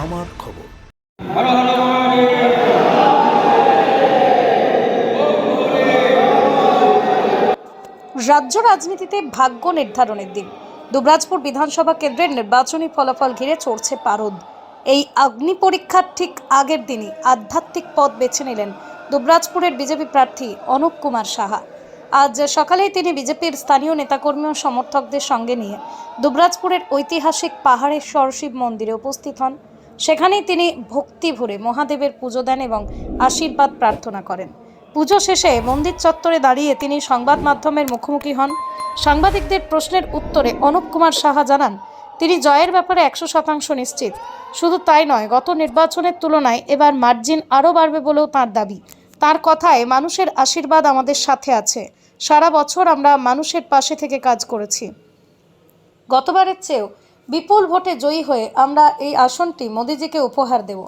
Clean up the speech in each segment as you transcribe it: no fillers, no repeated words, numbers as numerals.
আমার খবর। রাজ্য রাজনীতিতে ভাগ্য নির্ধারণের দিন। দুবরাজপুর বিধানসভা কেন্দ্রের নির্বাচনী ফলাফল ঘিরে চড়ছে পারদ। এই অগ্নি পরীক্ষার ঠিক আগের দিনই আধ্যাত্মিক পথ বেছে নিলেন দুবরাজপুরের বিজেপি প্রার্থী অনুপ কুমার সাহা। আজ সকালেই তিনি বিজেপির স্থানীয় নেতাকর্মী ও সমর্থকদের সঙ্গে নিয়ে দুবরাজপুরের ঐতিহাসিক পাহাড়েশ্বর শিব মন্দিরে উপস্থিত হন। সেখানেই তিনি ভক্তি ভরে মহাদেবের পুজো দেন এবং আশীর্বাদ প্রার্থনা করেন। পুজো শেষে মন্দির চত্বরে দাঁড়িয়ে তিনি সংবাদ মাধ্যমের মুখোমুখি হন। সাংবাদিকদের প্রশ্নের উত্তরে অনুপ কুমার সাহা জানান, তিনি জয়ের ব্যাপারে 100% নিশ্চিত। শুধু তাই নয়, গত নির্বাচনের তুলনায় এবার মার্জিন আরও বাড়বে বলেও তাঁর দাবি। তার কথায়, মানুষের আশীর্বাদ আমাদের সাথে আছে। সারা বছর আমরা মানুষের পাশে থেকে কাজ করেছি। গতবারের চেয়েও বিপুল ভোটে জয়ী হয়ে আমরা এই আসনটি মোদিজিকে উপহার দেব।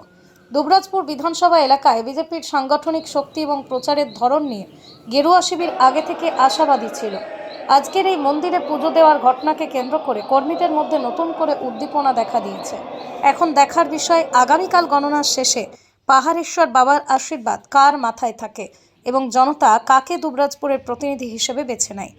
দুবরাজপুর বিধানসভা এলাকায় বিজেপির সাংগঠনিক শক্তি এবং প্রচারের ধরন নিয়ে গেরুয়া শিবির আগে থেকে আশাবাদী ছিল। আজকের এই মন্দিরে পুজো দেওয়ার ঘটনাকে কেন্দ্র করে কর্মীদের মধ্যে নতুন করে উদ্দীপনা দেখা দিয়েছে। এখন দেখার বিষয়, আগামীকাল গণনার শেষে পাহাড়েশ্বর বাবার আশীর্বাদ কার মাথায় থাকে এবং জনতা কাকে দুবরাজপুরের প্রতিনিধি হিসেবে বেছে নেয়।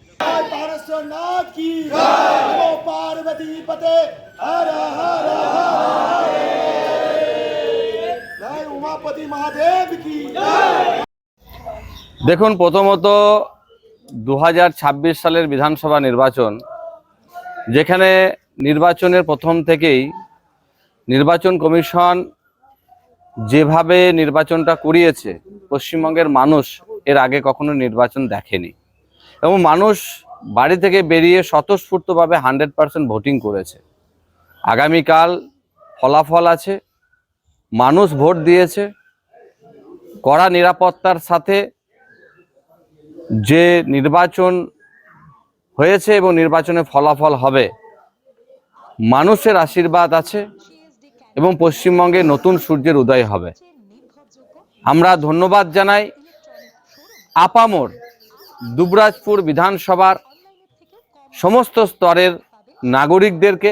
দেখুন, প্রথমত 2026 সালের বিধানসভা নির্বাচন, যেখানে নির্বাচনের প্রথম থেকেই নির্বাচন কমিশন যেভাবে নির্বাচনটা করিয়েছে, পশ্চিমবঙ্গের মানুষ এর আগে কখনো নির্বাচন দেখেনি এবং মানুষ বাড়ি থেকে বেরিয়ে স্বতঃস্ফূর্তভাবে 100% ভোটিং করেছে। আগামীকাল ফলাফল আছে, মানুষ ভোট দিয়েছে। কড়া নিরাপত্তার সাথে যে নির্বাচন হয়েছে এবং নির্বাচনে ফলাফল হবে, মানুষের আশীর্বাদ আছে এবং পশ্চিমবঙ্গে নতুন সূর্যের উদয় হবে। আমরা ধন্যবাদ জানাই আপামর দুবরাজপুর বিধানসভার সমস্ত স্তরের নাগরিকদেরকে,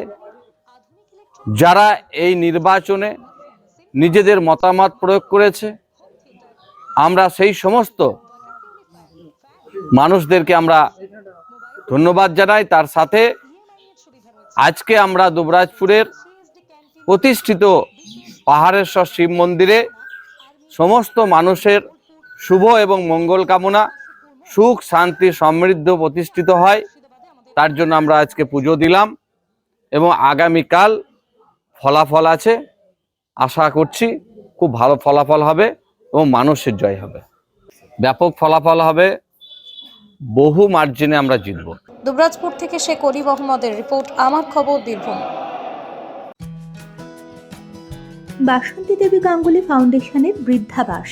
যারা এই নির্বাচনে নিজেদের মতামত প্রয়োগ করেছে। আমরা সেই সমস্ত মানুষদেরকে আমরা ধন্যবাদ জানাই। তার সাথে আজকে আমরা দুবরাজপুরের প্রতিষ্ঠিত পাহাড়েশ্বর শিব মন্দিরে সমস্ত মানুষের শুভ এবং মঙ্গল কামনা, সুখ শান্তি সমৃদ্ধ প্রতিষ্ঠিত হয়, তার জন্য আমরা আজকে পুজো দিলাম এবং আগামীকাল ফলাফল আছে। আশা করছি খুব ভালো ফলাফল হবে এবং মানুষের জয় হবে, ব্যাপক ফলাফল হবে, বহু মার্জিনে আমরা জিতব। দুবরাজপুর থেকে শেখ করিম আহমদের রিপোর্ট, আমার খবর, বীরভূম। বাসন্তী দেবী গাঙ্গুলি ফাউন্ডেশনের বৃদ্ধাবাস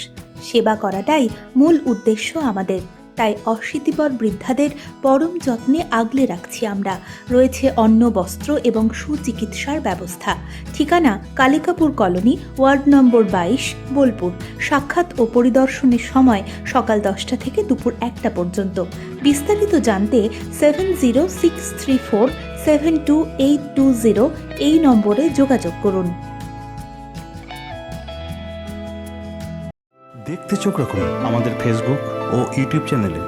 সেবা করাটাই মূল উদ্দেশ্য আমাদের। তাই অশীতিপর বৃদ্ধাদের পরম যত্নে আগলে রাখছি আমরা। রয়েছে অন্ন, বস্ত্র এবং সুচিকিৎসার ব্যবস্থা। ঠিকানা Kalikapur colony, ward number 22, Bolpur. সাক্ষাৎ ও পরিদর্শনের সময় সকাল 10টা থেকে দুপুর 1টা পর্যন্ত। বিস্তারিত জানতে 7063472820 এই নম্বরে যোগাযোগ করুন। দেখতে চোখ রাখুন আমাদের ফেসবুক ও ইউটিউব চ্যানেলে।